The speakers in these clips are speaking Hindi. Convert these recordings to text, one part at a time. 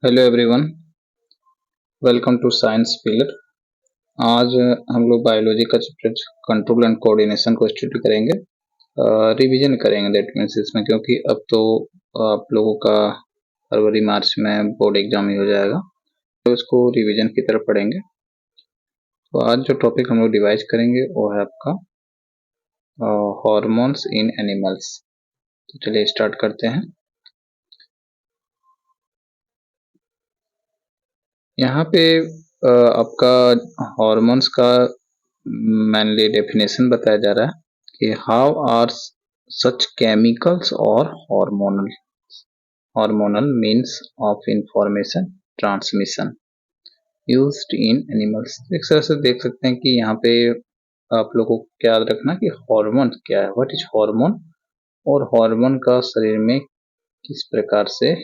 Hello everyone, welcome to science pillar. आज हम लोग बायोलॉजी का चैप्टर कंट्रोल एंड कोऑर्डिनेशन को स्टडी करेंगे। रिवीजन करेंगे दैट मीन्स इसमें, क्योंकि अब तो आप लोगों का फरवरी मार्च में बोर्ड एग्जाम ही हो जाएगा, तो इसको रिवीजन की तरफ पढ़ेंगे। तो आज जो टॉपिक हम लोग डिवाइज करेंगे वो है आपका हॉर्मोन्स इन एनिमल्स। तो चलिए स्टार्ट करते हैं। यहाँ पे आपका हॉर्मोन्स का मेनली डेफिनेशन बताया जा रहा है कि हाउ आर सच केमिकल्स और hormonal means of information transmission used in animals. एक तरह से देख सकते हैं कि यहाँ पे आप लोगों को क्या याद रखना कि हार्मोन क्या है, व्हाट इज हार्मोन, और हार्मोन का शरीर में किस प्रकार से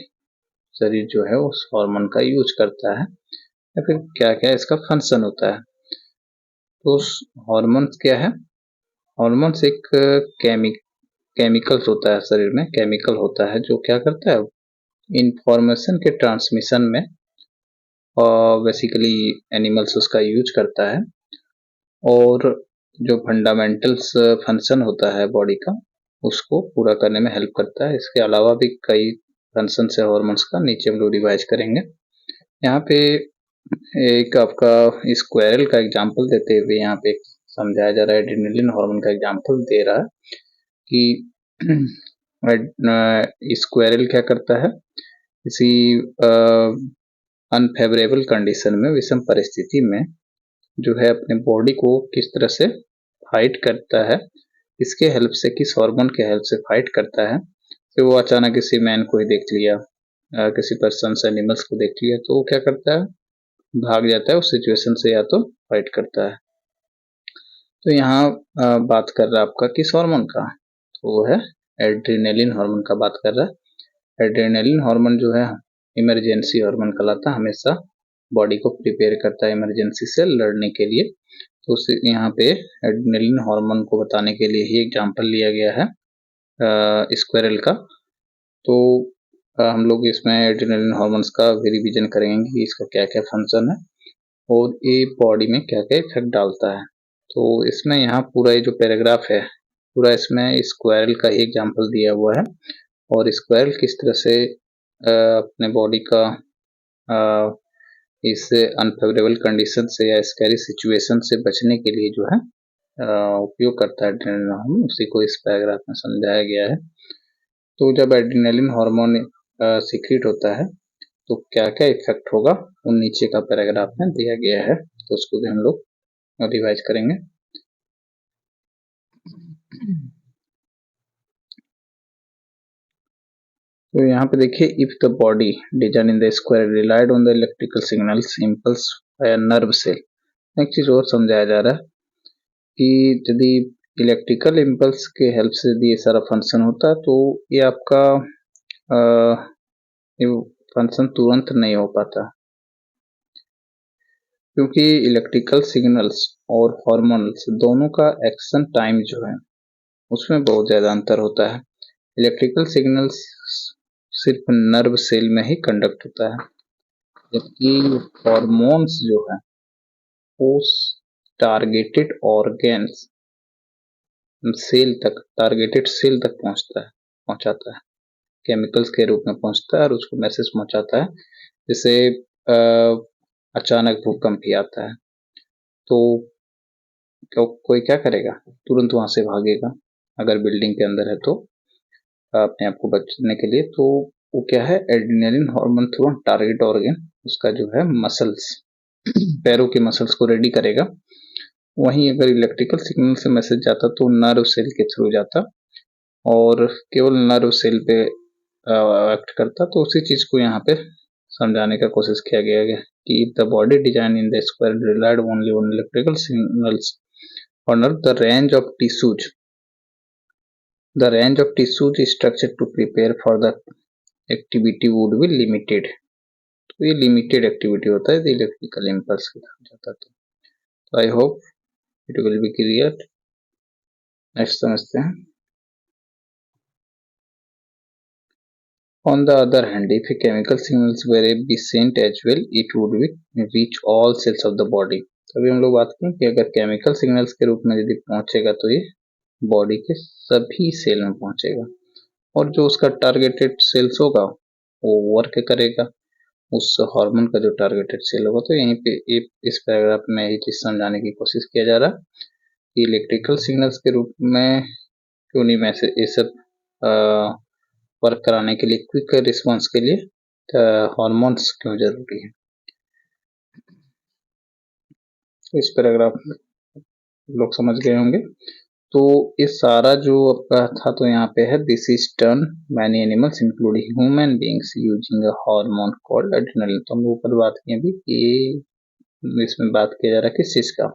शरीर जो है उस हार्मोन का यूज करता है, या फिर क्या क्या इसका फंक्शन होता है। तो हार्मोन्स क्या है? हार्मोन्स एक केमिकल्स होता है, शरीर में केमिकल होता है जो क्या करता है, इंफॉर्मेशन के ट्रांसमिशन में बेसिकली एनिमल्स उसका यूज करता है। और जो फंडामेंटल्स फंक्शन होता है बॉडी का, उसको पूरा करने में हेल्प करता है। इसके अलावा भी कई फंक्शन है हार्मोन्स का, नीचे हम लोग रिवाइज करेंगे। यहाँ पे एक आपका स्क्वायरल का एग्जांपल देते हुए यहाँ पे समझाया जा रहा है, एड्रेनलिन हार्मोन का एग्जांपल दे रहा है कि स्क्वायरल क्या करता है, किसी अनफेवरेबल कंडीशन में, विषम परिस्थिति में जो है अपने बॉडी को किस तरह से फाइट करता है, इसके हेल्प से, किस हार्मोन के हेल्प से फाइट करता है। तो वो अचानक किसी मैन को ही देख लिया, किसी पर्सन से, एनिमल्स को देख लिया, तो वो क्या करता है, भाग जाता है उस सिचुएशन से, या तो फाइट करता है। तो यहाँ बात कर रहा है आपका किस हार्मोन का, तो वो है एड्रेनलिन हार्मोन का बात कर रहा है। एड्रेनलिन हार्मोन जो है इमरजेंसी हार्मोन कहलाता है, हमेशा बॉडी को प्रिपेयर करता है इमरजेंसी से लड़ने के लिए। तो यहाँ पे एड्रेनलिन हार्मोन को बताने के लिए ही एग्जांपल लिया गया है स्क्वायरल का। तो हम लोग इसमें एड्रेनलिन हार्मोन्स का भी रिवीजन करेंगे कि इसका क्या क्या फंक्शन है और ये बॉडी में क्या क्या इफेक्ट डालता है। तो इसमें यहाँ पूरा ये जो पैराग्राफ है, पूरा इसमें स्क्वायरल का ही एग्जांपल दिया हुआ है, और स्क्वायरल किस तरह से अपने बॉडी का इस अनफेवरेबल कंडीशन से या स्कैरी सिचुएशन से बचने के लिए जो है उपयोग करता है एड्रेनलिन हार्मोन, उसी को इस पैराग्राफ में समझाया गया है। तो जब एड्रेनलिन हार्मोन सीक्रेट होता है तो क्या क्या इफेक्ट होगा, वो नीचे का पैराग्राफ में दिया गया है, तो उसको भी हम लोग रिवाइज करेंगे। तो यहाँ पे देखिए, if the body design in the square relied on the electrical signals impulse by a nerve cell. एक चीज और समझाया जा रहा है कि यदि इलेक्ट्रिकल इम्पल्स के हेल्प से यदि ये सारा फंक्शन होता है, तो ये आपका ये फंक्शन तुरंत नहीं हो पाता, क्योंकि इलेक्ट्रिकल सिग्नल्स और हार्मोन्स दोनों का एक्शन टाइम जो है उसमें बहुत ज़्यादा अंतर होता है। इलेक्ट्रिकल सिग्नल्स सिर्फ नर्व सेल में ही कंडक्ट होता है, जबकि हार्मोन्स जो है वो टारगेटेड ऑर्गेन्स सेल तक, टारगेटेड सेल तक पहुंचाता है, केमिकल्स के रूप में पहुंचता है और उसको मैसेज पहुंचाता है। जैसे अचानक भूकंप ही आता है तो कोई क्या करेगा, तुरंत वहां से भागेगा, अगर बिल्डिंग के अंदर है तो अपने आप को बचने के लिए। तो वो क्या है, adrenaline hormone through target organ, उसका जो है मसल्स, पैरों के मसल्स को रेडी करेगा। वहीं अगर इलेक्ट्रिकल सिग्नल से मैसेज जाता तो नर्व सेल के थ्रू जाता और केवल नर्व सेल पे एक्ट करता। तो उसी चीज को यहाँ पे समझाने का कोशिश किया गया है कि if the body design in the square relied only on electrical signals और the range of tissues, the range of tissues structure to prepare for the activity would be limited। तो ये लिमिटेड एक्टिविटी होता है इलेक्ट्रिकल इम्पल्स के साथ जाता। तो I hope it will be clear. Next समझते हैं। On the other hand, if a chemical signals were be sent as well, it would be reach all cells of the body. अभी हम लोग बात करें कि अगर केमिकल सिग्नल्स के रूप में यदि पहुंचेगा तो ये बॉडी के सभी सेल में पहुंचेगा और जो उसका टारगेटेड सेल्स होगा वो वर्क करेगा उस हार्मोन का जो टारगेटेड सेल होगा। तो यहीं पे इस पैराग्राफ में यही चीज समझाने की कोशिश किया जा रहा कि इलेक्ट्रिकल सिग्नल्स के रूप में क्यों नहीं मैसेज ये सब वर्क कराने के लिए, क्विक रिस्पॉन्स के लिए हार्मोन्स क्यों जरूरी है। इस पैराग्राफ लोग समझ गए होंगे। तो ये सारा जो आपका था तो यहाँ पे है this is turn many animals including human beings using a hormone called adrenaline. तो हम लोग ऊपर बात की अभी कि इसमें बात किया जा रहा है किस चीज का,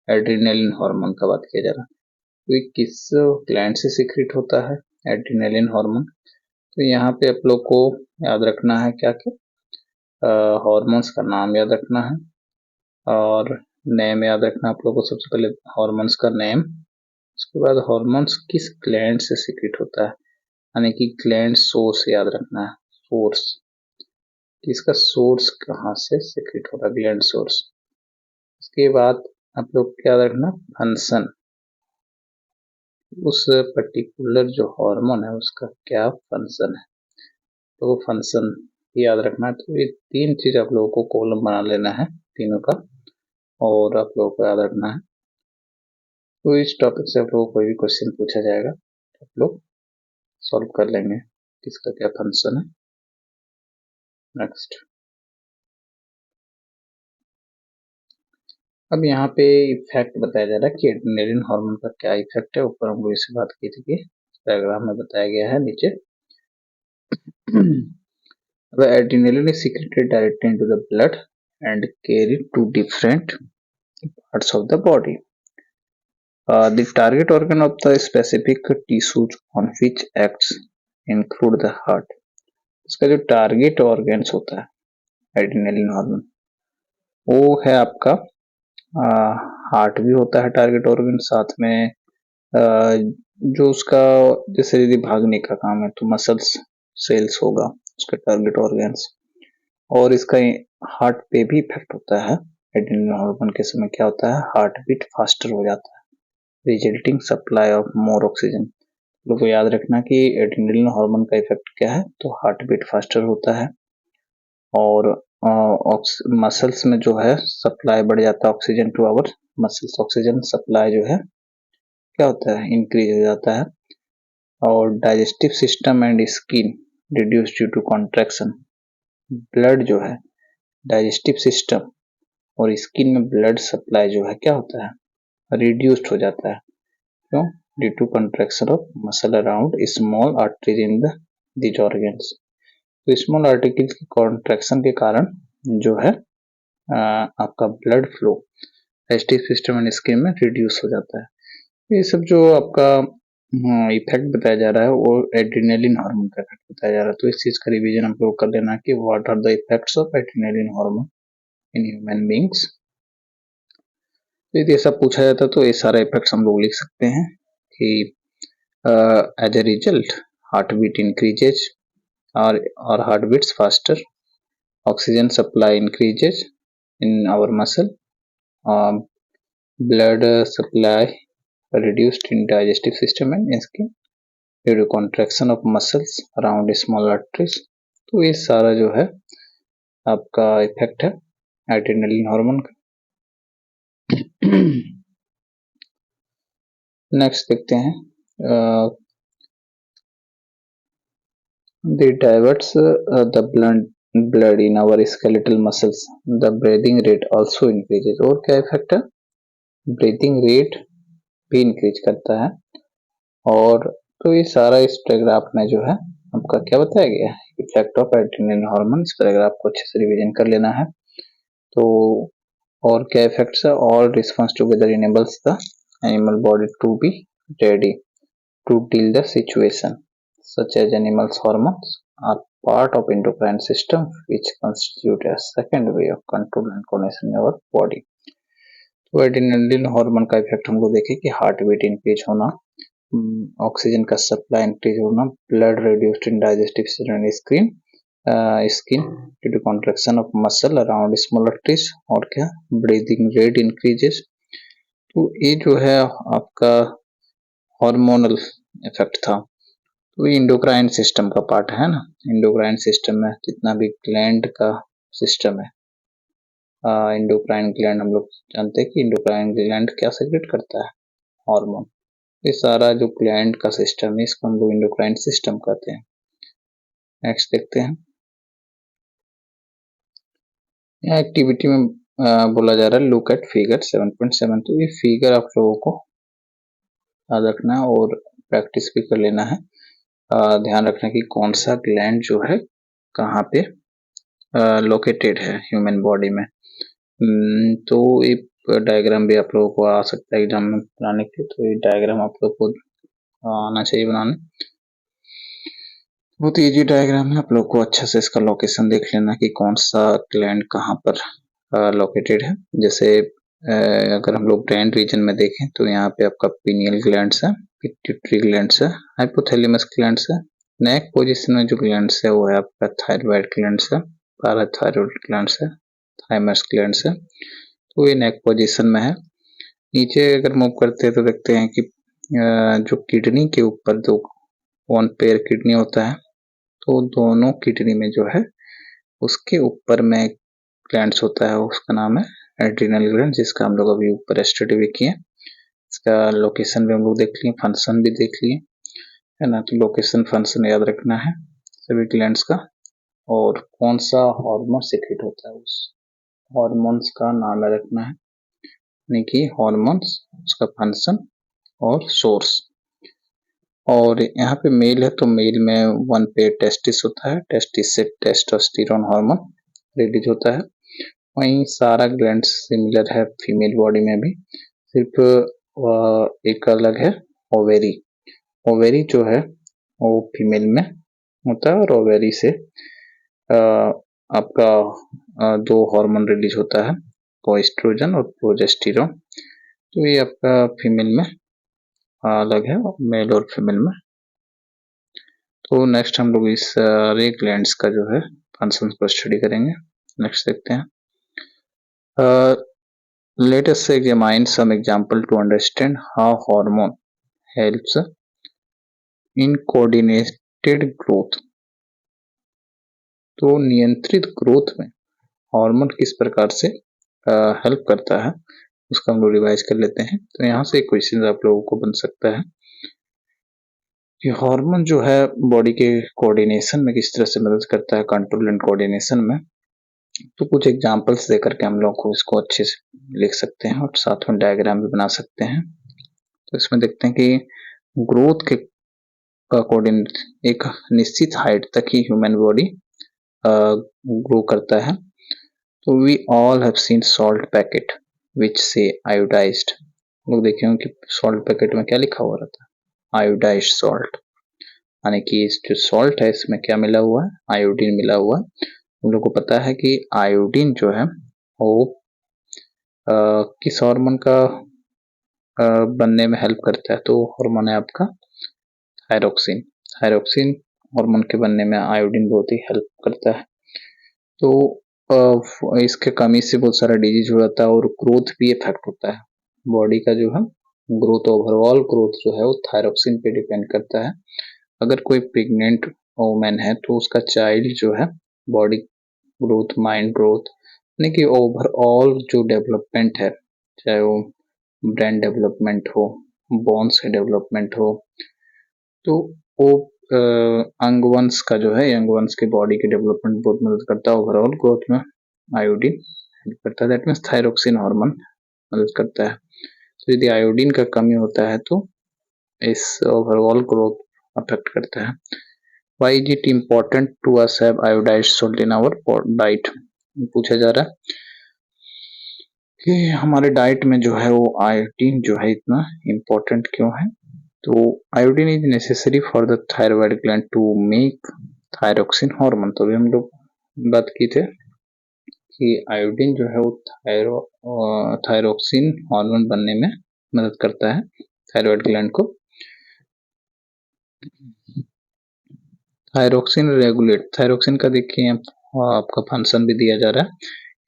एड्रेनलिन हार्मोन का बात किया जा रहा है। तो ये किस ग्लैंड से सीक्रेट होता है एड्रेनलिन हार्मोन। तो यहाँ पे आप लोग को याद रखना है क्या क्या हार्मोन्स का नाम याद रखना है और नेम याद रखना आप लोग को। सबसे पहले हार्मोन्स का नेम, उसके बाद हार्मोन्स किस ग्लैंड से सीक्रेट होता है, यानी कि ग्लैंड सोर्स याद रखना है, सोर्स इसका सोर्स कहाँ से सीक्रेट होता है, ग्लैंड सोर्स। उसके बाद आप लोग क्या याद रखना, फंक्शन, उस पर्टिकुलर जो हार्मोन है उसका क्या फंक्शन है, तो वो फंक्शन याद रखना है। तो ये तीन चीज आप लोगों को कॉलम बना लेना है तीनों का और आप लोगों को याद रखना है। तो इस टॉपिक से आप लोगों को कोई भी क्वेश्चन पूछा जाएगा तो आप लोग सॉल्व कर लेंगे किसका क्या फंक्शन है। नेक्स्ट, अब यहाँ पे इफेक्ट बताया जा रहा है कि एड्रेनलिन हार्मोन का क्या इफेक्ट है। ऊपर हम लोग इससे बात की थी कि पैराग्राफ में बताया गया है नीचे। अब adrenaline is secreted directly into the blood and carried to different parts of the body. The target organ of the specific tissues on which acts include the heart. इसका जो टारगेट ऑर्गन्स होता है एड्रेनलिन हार्मोन वो है आपका हार्ट भी होता है टारगेट ऑर्गन, साथ में जो उसका जैसे यदि भागने का काम है तो मसल्स सेल्स होगा उसका टारगेट ऑर्गन्स, और इसका हार्ट पे भी इफेक्ट होता है। एड्रेनलिन हार्मोन के समय क्या होता है, हार्ट बीट फास्टर हो जाता है, resulting supply of more oxygen. लोगों को याद रखना कि एड्रेनलिन हार्मोन का इफेक्ट क्या है, तो हार्ट बीट फास्टर होता है और मसल्स में जो है सप्लाई बढ़ जाता है oxygen to our muscles, oxygen supply जो है क्या होता है, इंक्रीज हो जाता है। और digestive system and skin reduce due to contraction, blood जो है डाइजेस्टिव सिस्टम और स्किन में ब्लड सप्लाई जो है क्या होता है, रिड्यूस्ड हो जाता है। क्यों, due to contraction of muscle around small arteries in these organs. तो स्मॉल आर्टिकल की कॉन्ट्रैक्शन के कारण जो है आपका blood flow digestive system and skin में रिड्यूस हो जाता है। ये सब जो आपका इफेक्ट बताया जा रहा है वो एड्रेनलिन हार्मोन का इफेक्ट बताया जा रहा है। तो इस चीज का रिवीजन हम लोग कर लेना कि what are the effects of adrenaline hormone in human beings. यदि ऐसा पूछा जाता तो ये सारे इफेक्ट्स हम लोग लिख सकते हैं कि as a result heart beat increases और heart beats faster, oxygen supply increases in our muscle, blood supply reduced in digestive system and skin due to contraction of muscles around small arteries। तो ये सारा जो है आपका इफेक्ट है एड्रेनलिन हार्मोन का। नेक्स्ट देखते हैं, the diverts the blood in our skeletal muscles, the breathing rate also increases। और क्या इफेक्ट है, ब्रीथिंग रेट भी इंक्रीज करता है। और तो ये सारा इस पैराग्राफ में जो है आपका क्या बताया गया है, इफेक्ट ऑफ एड्रेनलिन हार्मोन। इस पैराग्राफ को अच्छे से रिवीजन कर लेना है। तो और क्या इफेक्ट्स है, all response together enables the animal body to be ready to deal the situation such as animals hormones are part of endocrine system which constitute a second way of control and coordination in our body। तो एड्रेनलिन हार्मोन का इफेक्ट हम लोग देखें कि हार्ट बीट इंक्रीज होना, ऑक्सीजन का सप्लाई इंक्रीज होना, blood reduced in digestive system skin due to contraction of muscle around small arteries, और क्या ब्रीदिंग रेट इंक्रीजेस। तो ये जो है आपका हार्मोनल इफेक्ट था। तो ये इंडोक्राइन सिस्टम का पार्ट है ना। इंडोक्राइन सिस्टम में जितना भी ग्लैंड का सिस्टम है, इंडोक्राइन ग्लैंड हम लोग जानते हैं कि इंडोक्राइन ग्लैंड क्या सेक्रेट करता है, हार्मोन। ये सारा जो ग्लैंड का सिस्टम है इसको हम लोग इंडोक्राइन सिस्टम कहते हैं। नेक्स्ट देखते हैं, यहाँ एक्टिविटी में बोला जा रहा है लुक एट फिगर 7.7। तो ये फिगर आप लोगों को याद रखना है और प्रैक्टिस भी कर लेना है। ध्यान रखना कि कौन सा ग्लैंड जो है कहाँ पे लोकेटेड है ह्यूमन बॉडी में। तो एक डायग्राम भी आप लोगों को आ सकता है एग्जाम में बनाने के लिए, तो ये डायग्राम आप लोग को आना चाहिए बनाने। बहुत इजी डायग्राम है, आप लोग को अच्छा से इसका लोकेशन देख लेना कि कौन सा ग्लैंड कहाँ पर लोकेटेड है। जैसे अगर हम लोग ब्रेन रीजन में देखें तो यहाँ पे आपका पीनियल ग्लैंड्स है, पिट्यूटरी ग्लैंड्स है, हाइपोथैलेमस ग्लैंड्स है। नेक पोजीशन में जो ग्लैंड्स है वो है आपका थायराइड ग्लैंड्स है, पैराथायरॉइड ग्लैंड्स है, थाइमस ग्लैंड्स है। तो ये नेक पोजीशन में है। नीचे अगर मूव करते हैं तो देखते हैं कि जो किडनी के ऊपर दो वन पेयर किडनी होता है, तो दोनों किडनी में जो है उसके ऊपर में ग्लैंड्स होता है, उसका नाम है एड्रिनल ग्लैंड, जिसका हम लोग अभी ऊपर स्टडी भी किए। इसका लोकेशन भी हम लोग देख लिए, फंक्शन भी देख लिए, है ना। तो लोकेशन फंक्शन याद रखना है सभी ग्लैंड्स का, और कौन सा हार्मोन सीक्रेट होता है उस हार्मोन्स का नाम याद रखना है, यानी कि हार्मोन्स, उसका फंक्शन और सोर्स। और यहाँ पे मेल है तो मेल में वन पेयर टेस्टिस होता है, टेस्टिस से टेस्टोस्टेरोन हार्मोन रिलीज होता है। वहीं सारा ग्लैंड सिमिलर है फीमेल बॉडी में भी, सिर्फ एक अलग है ओवेरी। ओवेरी जो है वो फीमेल में होता है और ओवेरी से आपका दो हार्मोन रिलीज होता है, एस्ट्रोजन और प्रोजेस्टेरोन। तो ये आपका फीमेल में अलग है, मेल और फीमेल में। तो नेक्स्ट हम लोग इस सारे ग्लैंड्स का जो है फंक्शंस को स्टडी करेंगे। नेक्स्ट देखते हैं, let us examine some example to understand how hormone helps in coordinated growth। तो नियंत्रित ग्रोथ में हार्मोन किस प्रकार से हेल्प करता है उसका हम लोग रिवाइज कर लेते हैं। तो यहाँ से एक क्वेश्चन आप लोगों को बन सकता है कि हार्मोन जो है बॉडी के कोऑर्डिनेशन में किस तरह से मदद करता है, कंट्रोल एंड कोऑर्डिनेशन में। तो कुछ एग्जांपल्स देकर के हम लोग को इसको अच्छे से लिख सकते हैं और साथ में डायग्राम भी बना सकते हैं। तो इसमें देखते हैं कि ग्रोथ के अकॉर्डिंग एक निश्चित हाइट तक ही ह्यूमन बॉडी ग्रो करता है। तो we all have seen salt packet which से आयोडाइज्ड। लोग देखे होंगे कि सॉल्ट पैकेट में क्या लिखा हुआ रहता है, आयोडाइज्ड सॉल्ट, यानी कि जो सॉल्ट है इसमें क्या मिला हुआ है, आयोडीन मिला हुआ है। हम लोग को पता है कि आयोडीन जो है वो किस हार्मोन का बनने में हेल्प करता है, तो हार्मोन है आपका थायरोक्सिन। थायरोक्सिन हार्मोन के बनने में आयोडीन बहुत ही हेल्प करता है। तो इसके कमी से बहुत सारा डिजीज हो जाता है और ग्रोथ भी इफेक्ट होता है। बॉडी का जो है ग्रोथ, ओवरऑल ग्रोथ जो है वो थायरोक्सिन पे डिपेंड करता है। अगर कोई प्रेग्नेंट वुमेन है तो उसका चाइल्ड जो है बॉडी ग्रोथ, माइंड ग्रोथ, यानी कि ओवरऑल जो डेवलपमेंट है, चाहे वो ब्रेन डेवलपमेंट हो, बोन्स के डेवलपमेंट हो, तो वो अंगवंश का जो है, यंग वंश के बॉडी के डेवलपमेंट बहुत मदद करता है। ओवरऑल ग्रोथ में आयोडीन हेल्प करता है, दैट मीन्स थायरोक्सिन हार्मोन मदद करता है। तो यदि आयोडीन का कमी होता है तो इस ओवरऑल ग्रोथ अफेक्ट करता है। Why is it important to us have iodized salt in our diet? पूछा जा रहा है कि हमारे डाइट में जो है वो आयोडीन जो है इतना इम्पोर्टेंट क्यों है। तो iodine is necessary for the thyroid gland to make thyroxine hormone. तो अभी हम लोग बात की थे कि आयोडीन जो है वो थायरोक्सिन हार्मोन बनने में मदद करता है थायराइड ग्लैंड को। थायरोक्सिन रेगुलेट, थायरोक्सिन का देखिए आपका फंक्शन भी दिया जा रहा है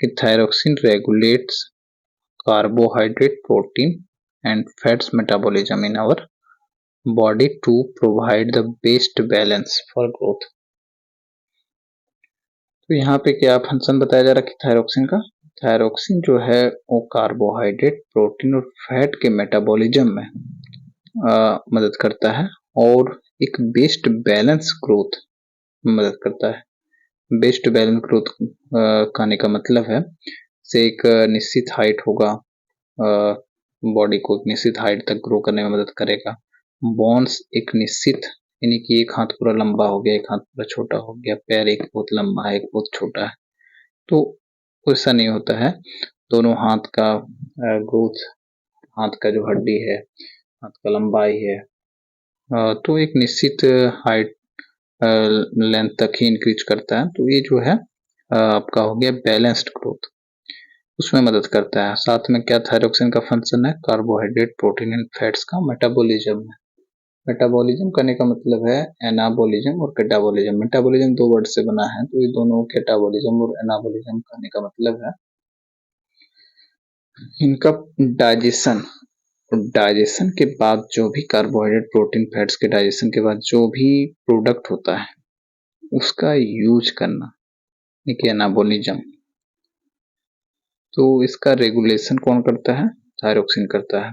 कि thyroxine regulates carbohydrate, protein and fats metabolism in our body to provide the best balance for growth। तो यहाँ पे क्या फंक्शन बताया जा रहा है कि थायरोक्सिन का, थायरोक्सिन जो है वो कार्बोहाइड्रेट, प्रोटीन और फैट के मेटाबॉलिज्म में मदद करता है और एक बेस्ट बैलेंस ग्रोथ मदद करता है। बेस्ट बैलेंस ग्रोथ कहने का मतलब है से एक निश्चित हाइट होगा, बॉडी को एक निश्चित हाइट तक ग्रो करने में मदद करेगा। बोन्स एक निश्चित, यानी कि एक हाथ पूरा लंबा हो गया, एक हाथ पूरा छोटा हो गया, पैर एक बहुत लंबा है, एक बहुत छोटा है, तो ऐसा नहीं होता है। दोनों हाथ का ग्रोथ, हाथ का जो हड्डी है, हाथ का लंबाई है, तो एक निश्चित हाइट लेंथ तक ही इंक्रीज करता है। तो ये जो है आपका हो गया बैलेंस्ड ग्रोथ, उसमें मदद करता है। साथ में क्या थायरोक्सिन का फंक्शन है, कार्बोहाइड्रेट, प्रोटीन एंड फैट्स का मेटाबॉलिज्म है। मेटाबॉलिज्म करने का मतलब है एनाबॉलिज्म और कैटाबॉलिज्म। मेटाबॉलिज्म दो वर्ड से बना है, तो ये दोनों कैटाबॉलिज्म और एनाबॉलिज्म करने का मतलब है इनका डाइजेशन, डाइजेशन के बाद जो भी कार्बोहाइड्रेट, प्रोटीन, फैट्स के डाइजेशन के बाद जो भी प्रोडक्ट होता है उसका यूज करना, ये एनाबॉलिज्म। तो इसका रेगुलेशन कौन करता है, थायरोक्सिन करता है,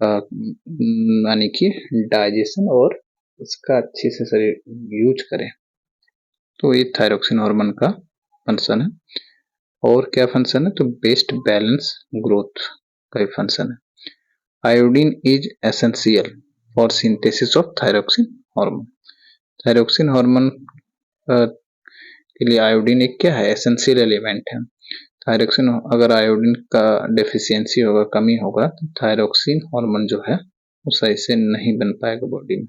यानी कि डाइजेशन और उसका अच्छे से शरीर यूज करे। तो ये थायरोक्सिन हार्मोन का फंक्शन है। और क्या फंक्शन है, तो बेस्ट बैलेंस ग्रोथ का फंक्शन है। Iodine is essential for synthesis of thyroxine hormone. Thyroxine hormone के लिए आयोडीन एक क्या है, एसेंशियल एलिमेंट है। थायरोक्सिन, अगर आयोडीन का डेफिशिएंसी होगा, कमी होगा, तो थायरोक्सिन हार्मोन जो है वो सही से नहीं बन पाएगा बॉडी में,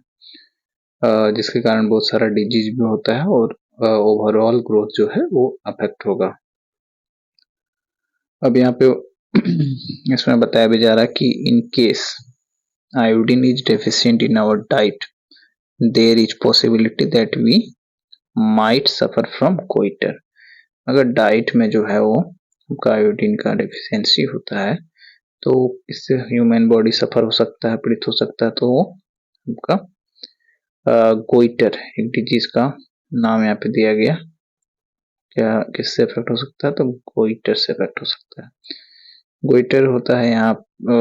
जिसके कारण बहुत सारा डिजीज भी होता है और ओवरऑल ग्रोथ जो है वो अफेक्ट होगा। अब यहाँ पे इसमें बताया भी जा रहा है कि in case iodine is deficient in our diet, there is possibility that we might suffer from goiter। अगर डाइट में जो है वो आपका आयोडीन का डेफिशिएंसी होता है तो इससे ह्यूमन बॉडी सफर हो सकता है, पीड़ित हो सकता है। तो आपका गोइटर एक डिजीज का नाम यहाँ पे दिया गया, क्या किससे इफेक्ट हो सकता है, तो गोइटर से इफेक्ट हो सकता है। गोइटर होता है यहाँ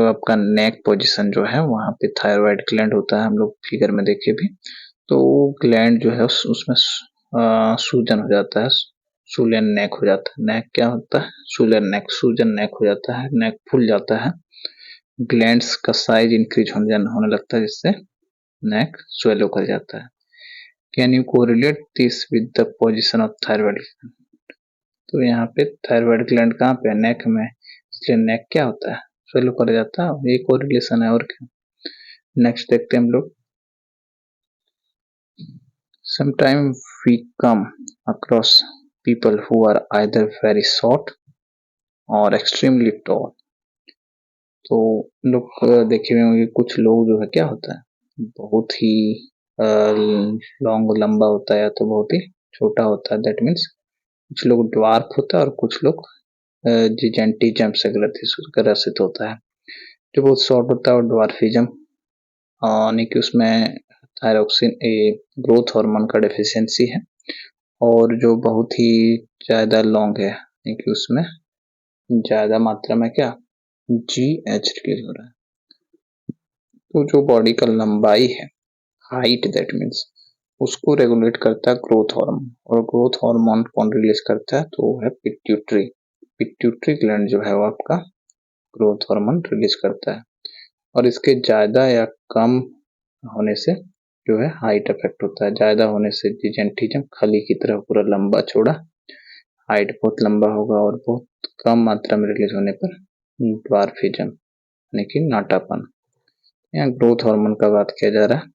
आपका नेक पोजीशन जो है, वहां पे थायराइड ग्लैंड होता है, हम लोग फिगर में देखे भी, तो ग्लैंड जो है उसमें सूजन हो जाता है, सूजन नेक हो जाता है। नेक क्या होता है, सूजन नेक, सूजन नेक हो जाता है, नेक फूल जाता है, ग्लैंड्स का साइज इंक्रीज होने लगता है, जिससे नेक स्वेलो कर जाता है। Can you correlate this with the position of thyroid? तो यहाँ पे थायराइड ग्लैंड कहाँ पे है, नेक में, इसलिए नेक क्या होता है, स्वेलो कर जाता है। ये कोरिलेशन है, और क्या। नेक्स्ट देखते हैं हम लोग। Sometimes we come across people who are either very short or extremely tall। तो लोग देखे हुए होंगे, कुछ लोग जो है क्या होता है, बहुत ही लॉन्ग लंबा होता है, या तो बहुत ही छोटा होता है। दैट मीन्स कुछ लोग ड्वार्फ होता है और कुछ लोग जिजेंटिज्म से ग्रसित होता है। जो बहुत शॉर्ट होता है और ड्वार्फिज्म, यानी कि उसमें थायरोक्सिन ग्रोथ हार्मोन का डेफिशिएंसी है, और जो बहुत ही ज्यादा लॉन्ग है, यानी कि उसमें ज्यादा मात्रा में क्या GH रिलीज हो रहा है। तो जो बॉडी का लंबाई है, हाइट, दैट मीन्स उसको रेगुलेट करता है ग्रोथ हार्मोन। और ग्रोथ हार्मोन कौन रिलीज करता है, तो वो है पिट्यूटरी। पिट्यूटरी ग्लैंड जो है वो आपका ग्रोथ हार्मोन रिलीज करता है, और इसके ज्यादा या कम होने से जो है हाइट इफेक्ट होता है। ज्यादा होने से जिजेंटिज्म, खली की तरह पूरा लंबा चौड़ा, हाइट बहुत लंबा होगा, और बहुत कम मात्रा में रिलीज होने पर ड्वार्फिज्म, यानी कि नाटापन। यहाँ ग्रोथ हार्मोन का बात किया जा रहा है,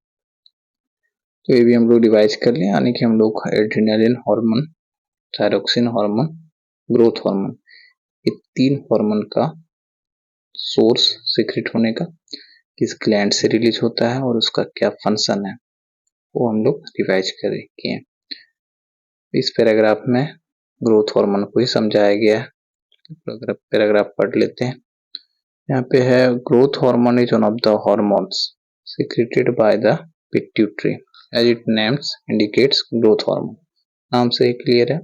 तो ये भी हम लोग डिवाइस कर लें, यानी कि हम लोग adrenaline hormone, thyroxine hormone, growth hormone, ये तीन हार्मोन का सोर्स सीक्रेट होने का, किस ग्लैंड से रिलीज होता है और उसका क्या फंक्शन है। वो हम लोग रिवाइज करेंगे। इस पैराग्राफ में ग्रोथ हार्मोन को ही समझाया गया है। पैराग्राफ पढ़ लेते हैं। यहाँ पे है growth hormone is one of the hormones secreted by the pituitary as its names indicates growth hormone। नाम से ही क्लियर है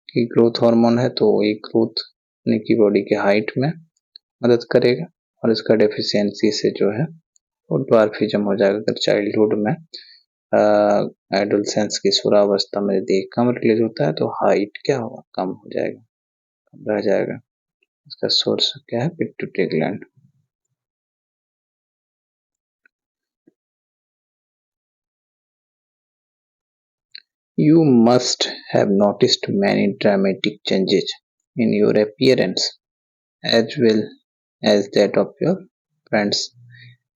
कि ग्रोथ हार्मोन है, तो ये ग्रोथ की बॉडी के हाइट में मदद करेगा और इसका डेफिशिएंसी से जो है वो ड्वार्फिज्म हो जाएगा। अगर चाइल्डहुड में एडोलसेंस की शुरावस्था में यदि कम रिलीज होता है तो हाइट क्या होगा, कम हो जाएगा, कम रह जाएगा। इसका सोर्स क्या है, pituitary gland. You must have noticed many dramatic changes in your appearance as well as that of your friends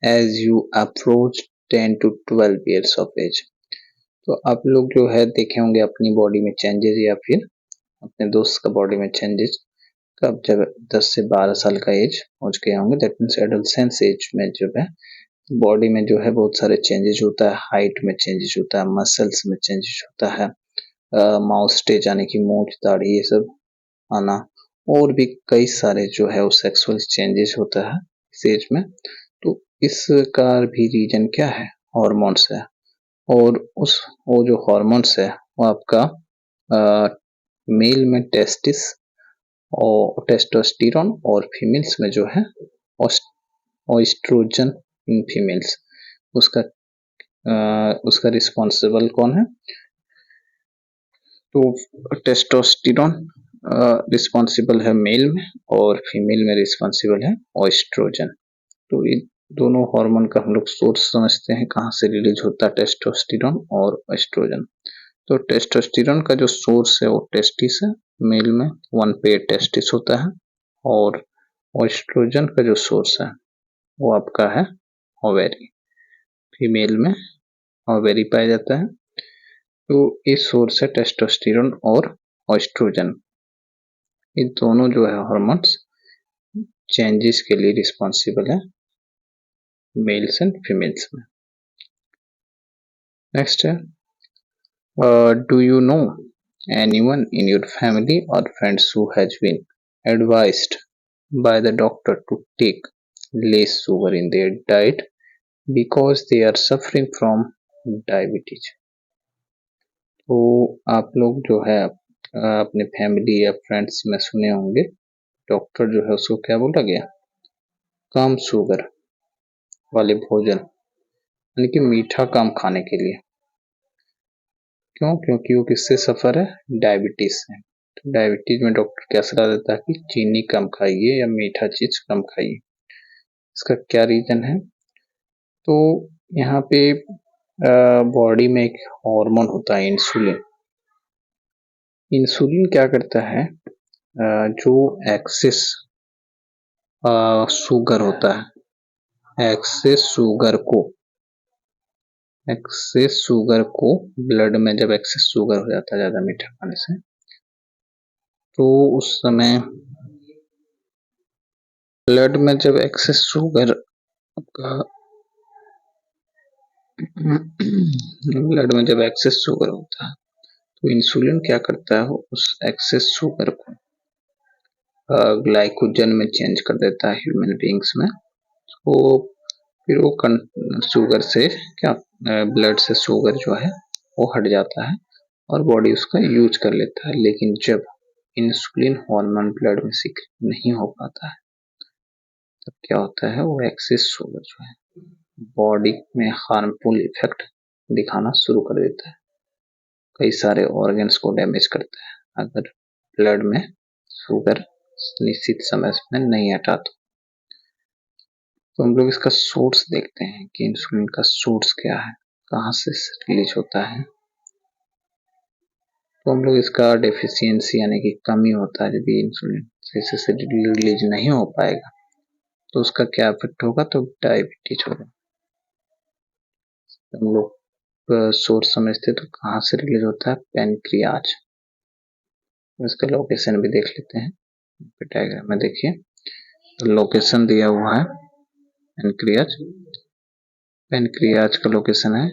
as you approach 10 to 12 years of age। तो आप लोग जो है देखे होंगे अपनी बॉडी में चेंजेस या फिर अपने दोस्त का बॉडी में चेंजेस कब, जब 10 से 12 साल का एज पहुंच गए होंगे। दैट मीन्स एडोलसेंस एज में जो है बॉडी में जो है बहुत सारे चेंजेस होता है, हाइट में चेंजेस होता है, मसल्स में चेंजेस होता है, माउथ स्टेज यानी कि मूंछ दाढ़ी ये सब आना, और भी कई सारे जो है वो सेक्सुअल चेंजेस होता है इस एज में। तो इसका भी रीजन क्या है, हॉर्मोन्स है। और वो जो हॉर्मोन्स है वो आपका मेल में टेस्टिस और टेस्टोस्टेरोन और फीमेल्स में जो है ऑस्ट्रोजन इन फीमेल्स, उसका रिस्पॉन्सिबल कौन है, तो टेस्टोस्टेरोन रिस्पॉन्सिबल है मेल में और फीमेल में रिस्पॉन्सिबल है ऑस्ट्रोजन। तो ये दोनों हार्मोन का हम लोग सोर्स समझते हैं, कहाँ से रिलीज होता है टेस्टोस्टेरोन और एस्ट्रोजन। तो टेस्टोस्टेरोन का जो सोर्स है वो टेस्टिस है, मेल में 1 पेयर टेस्टिस होता है, और एस्ट्रोजन का जो सोर्स है वो आपका है ओवेरी, फीमेल में ओवेरी पाया जाता है। तो इस सोर्स है टेस्टोस्टेरोन और एस्ट्रोजन, ये दोनों जो है हार्मोन्स चेंजेस के लिए रिस्पॉन्सिबल है मेल्स एंड फीमेल्स में। नेक्स्ट है do you know anyone in your family और friends who has been advised by the doctor to take less sugar in their diet because they are suffering from diabetes. तो आप लोग जो है अपने फैमिली या फ्रेंड्स में सुने होंगे डॉक्टर जो है उसको क्या बोला गया, कम शुगर वाले भोजन यानी कि मीठा कम खाने के लिए। क्यों, क्योंकि वो किससे सफर है, डायबिटीज से। तो डायबिटीज में डॉक्टर क्या सलाह देता है कि चीनी कम खाइए या मीठा चीज कम खाइए। इसका क्या रीजन है, तो यहाँ पे बॉडी में एक हार्मोन होता है इंसुलिन। इंसुलिन क्या करता है, जो एक्सेस शुगर होता है, एक्सेस शुगर को ब्लड में जब एक्सेस शुगर हो जाता है ज्यादा मीठा खाने से, तो उस समय ब्लड में जब एक्सेस शुगर ब्लड में जब एक्सेस शुगर होता है तो इंसुलिन क्या करता है, उस एक्सेस शुगर को ग्लाइकोजन में चेंज कर देता है ह्यूमन बींग्स में। तो फिर वो शुगर से क्या, ब्लड से शुगर जो है वो हट जाता है और बॉडी उसका यूज कर लेता है। लेकिन जब इंसुलिन हार्मोन ब्लड में सीक्रेट नहीं हो पाता है तब क्या होता है, वो एक्सेस शुगर जो है बॉडी में हार्मफुल इफेक्ट दिखाना शुरू कर देता है, कई सारे ऑर्गन्स को डैमेज करता है अगर ब्लड में शुगर निश्चित समय में नहीं हटा तो हम लोग इसका सोर्स देखते हैं कि इंसुलिन का सोर्स क्या है, कहाँ से रिलीज होता है। तो हम लोग इसका डेफिशिएंसी यानी कि कमी होता है, यदि इंसुलिन सही से रिलीज नहीं हो पाएगा तो उसका क्या इफेक्ट होगा, तो डायबिटीज होगा। हम लोग सोर्स समझते तो कहाँ से रिलीज होता है, पैनक्रियाज। इसका लोकेशन भी देख लेते हैं, डायग्राम में देखिए तो लोकेशन दिया हुआ है पैनक्रियाज। पैनक्रियाज का लोकेशन है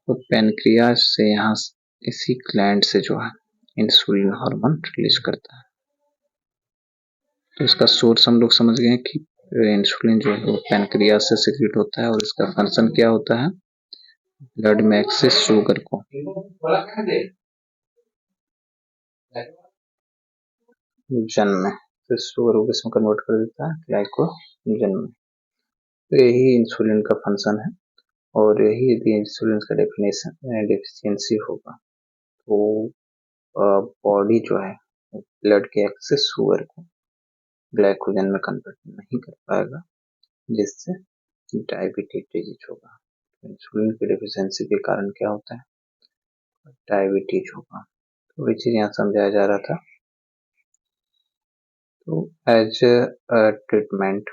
तो पैनक्रियाज से यहाँ इसी ग्लैंड से जो है इंसुलिन हार्मोन रिलीज करता है। तो इसका सोर्स हम लोग समझ गए कि इंसुलिन जो है वो पैनक्रियाज से सिक्रेट होता है और इसका फंक्शन क्या होता है, ब्लड में एक्सेस शुगर को जन में फिर शुगर को किसमें कन्वर्ट कर देता है, ग्लाइकोजन में। तो यही इंसुलिन का फंक्शन है और यही यदि इंसुलिन का डेफिशिएंसी होगा तो बॉडी जो है ब्लड के एक्सेस शुगर को ग्लाइकोजन में कन्वर्ट नहीं कर पाएगा, जिससे डायबिटीज डिजीज होगा। इंसुलिन की डेफिशिएंसी के कारण क्या होता है, डायबिटीज होगा। तो वही चीज यहाँ समझाया जा रहा था। तो as treatment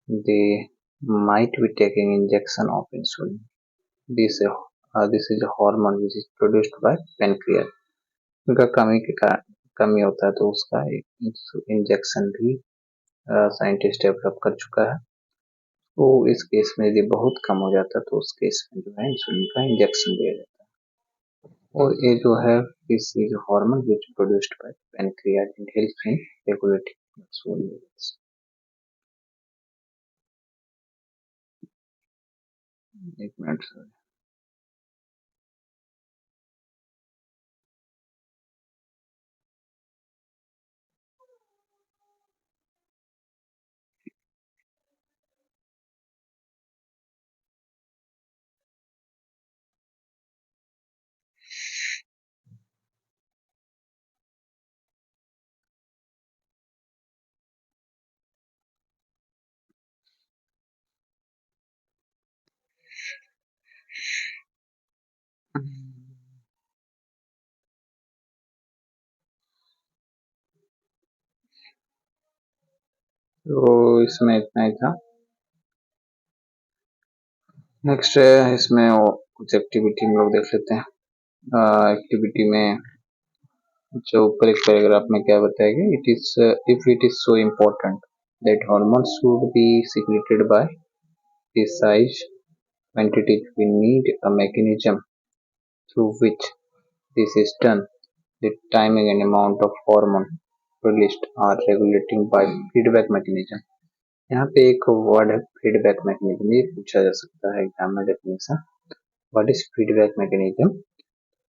they might be taking injection of insulin. This is a hormone which is produced by pancreas. उनका कमी होता है तो उसका इंजेक्शन भी साइंटिस्ट डेवलप कर चुका है। तो इस केस में यदि बहुत कम हो जाता है तो उस केस में जो है इंसुलिन का इंजेक्शन दिया जाता है। और ये जो है this is hormone which produced by pancreas and help in regulating insulin levels. एक मिनट सर। तो इसमें इतना ही था। नेक्स्ट है इसमें कुछ एक्टिविटी हम लोग देख लेते हैं। एक्टिविटी में जो ऊपर एक पैराग्राफ में क्या बताया गया, it is if it is so important that hormone should be secreted by precise quantities, we need a mechanism through which this is done. The timing and amount of hormone released are regulating by feedback mechanism. यहाँ पे एक वर्ड है फीडबैक मैकेनिज्म, ये पूछा जा सकता है एग्जाम में definition. What is feedback mechanism?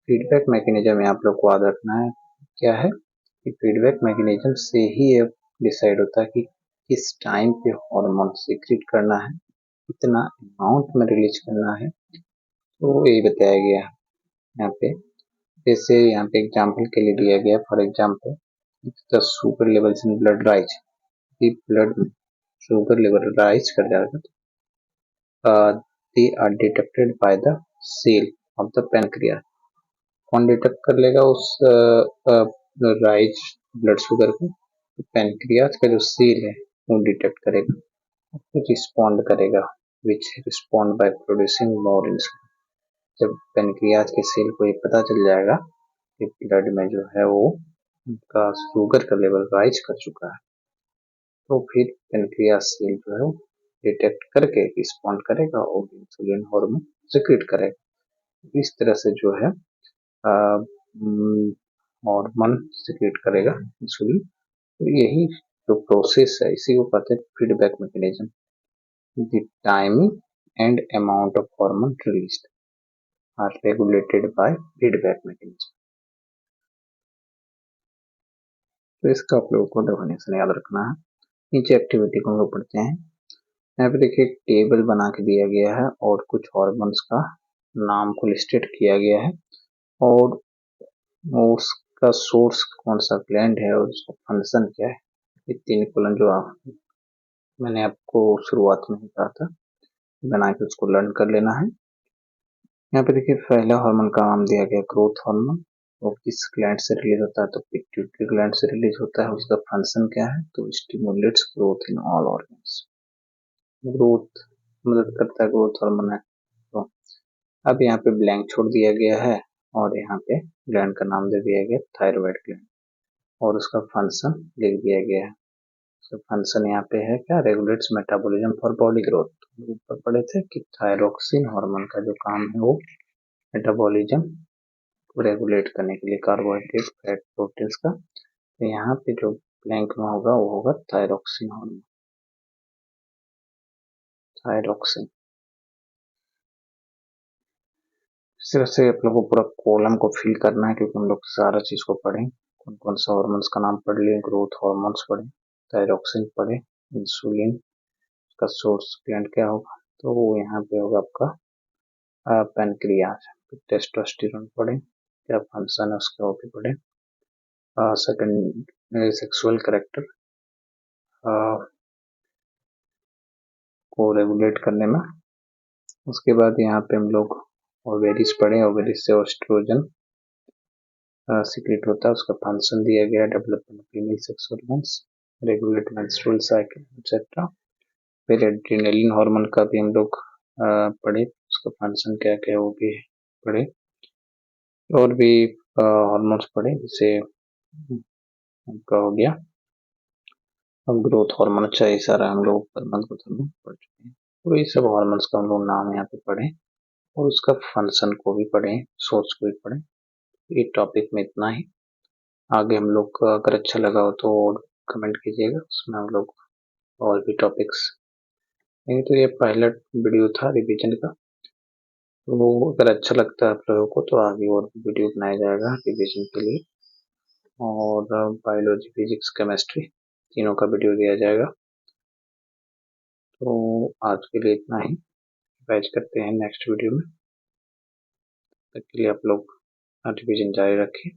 Feedback mechanism में आप लोग को याद रखना है क्या है कि फीडबैक मैकेनिज्म से ही ये डिसाइड होता है कि किस टाइम पे हार्मोन सीक्रेट करना है, कितना अमाउंट में रिलीज करना है। तो यही बताया गया है यहाँ पे। जैसे यहाँ पे एग्जाम्पल के लिए दिया गया, for example the sugar levels in blood rise, blood में शुगर लेवल राइज कर जाएगा तो they are detected by the cell of the pancreas. कौन डिटेक्ट कर लेगा उस राइज ब्लड शुगर को? तो पैनक्रियास का जो सेल है वो डिटेक्ट करेगा, रिस्पॉन्ड करेगा, which respond by producing more insulin. जब पैनक्रियास के सेल को ये पता चल जाएगा कि ब्लड में जो है वो उनका शुगर का लेवल राइज कर चुका है, तो फिर पैनक्रियास सेल जो है डिटेक्ट करके रिस्पॉन्ड करेगा और इंसुलिन हार्मोन सिक्रेट करेगा। इस तरह से जो है हार्मोन सिक्रेट करेगा इंसुलिन। तो यही जो प्रोसेस है इसी को कहते हैं feedback mechanism. The timing and amount of hormone released are regulated by feedback mechanism. तो इसका आप लोगों को डेफिनेशन याद रखना है। नीचे एक्टिविटी को हम लोग पढ़ते हैं। यहाँ पे देखिए एक टेबल बना के दिया गया है और कुछ हार्मोन्स का नाम को लिस्टेड किया गया है और उसका सोर्स कौन सा ग्लैंड है और उसका फंक्शन क्या है। ये 3 कॉलम जो मैंने आपको शुरुआत में ही कहा था, बना के उसको लर्न कर लेना है। यहाँ पे देखिए पहला हार्मोन का नाम दिया गया ग्रोथ हार्मोन, वो किस ग्लैंड से रिलीज होता है, तो पिट्यूटरी ग्लैंड से रिलीज होता है। उसका फंक्शन क्या है, तो stimulates growth in all organs. Growth मदद करता है ग्रोथ हार्मोन है। तो अब यहाँ पे ब्लैंक छोड़ दिया गया है और यहाँ पे ग्लैंड का नाम दे दिया गया थायराइड ग्लैंड और उसका फंक्शन लिख दिया गया है। उसका फंक्शन यहाँ पे है क्या, regulates metabolism for body growth. ऊपर पढ़े थे कि थायरोक्सिन हार्मोन का जो काम है वो मेटाबॉलिज्म को रेगुलेट करने के लिए कार्बोहाइड्रेट, फैट, प्रोटीन्स का। तो यहाँ पे जो ब्लैंक में होगा वो होगा थायरोक्सिन हार्मोन। थायरोक्सिन इस तरह से आप लोगों को पूरा कॉलम को फिल करना है, क्योंकि हम लोग सारा चीज को पढ़ें। कौन कौन सा हार्मोन्स का नाम पढ़ लिए, ग्रोथ हार्मोन्स पढ़े, थायरोक्सिन पढ़े, इंसुलिन का सोर्स ग्लैंड क्या होगा, तो वो यहाँ पे होगा आपका पैनक्रियाज। टेस्टोस्टेरोन पढ़े, क्या फंक्शन है उसका वो भी पढ़े। सेकंड सेक्सुअल कैरेक्टर को रेगुलेट करने में। उसके बाद यहाँ पे हम लोग ओवेरीज पढ़े, ओवेरीज से एस्ट्रोजन सीक्रेट होता है, उसका फंक्शन दिया गया, development of female sex hormones, regulate menstrual cycle etcetera. फिर एड्रेनलिन हार्मोन का भी हम लोग पढ़े, उसका फंक्शन क्या क्या वो भी पढ़े। और भी हार्मोन्स पढ़े, जैसे उनका हो गया अब ग्रोथ हार्मोन। अच्छा ये सारा हम लोग पढ़ चुके हैं। तो ये सब हार्मोन्स का हम लोग नाम यहाँ पे पढ़े और उसका फंक्शन को भी पढ़े, सोर्स को भी पढ़े। ये टॉपिक में इतना ही। आगे हम लोग को अगर अच्छा लगा हो तो कमेंट कीजिएगा, उसमें हम लोग और भी टॉपिक्स। नहीं तो ये पहला वीडियो था रिवीजन का, तो अगर अच्छा लगता है आप लोगों को तो आगे और वीडियो बनाया जाएगा रिवीजन के लिए। और बायोलॉजी, फिजिक्स, केमिस्ट्री तीनों का वीडियो दिया जाएगा। तो आज के लिए इतना ही। बैच करते हैं नेक्स्ट वीडियो में। तब तक के लिए आप लोग रिवीजन जारी रखें।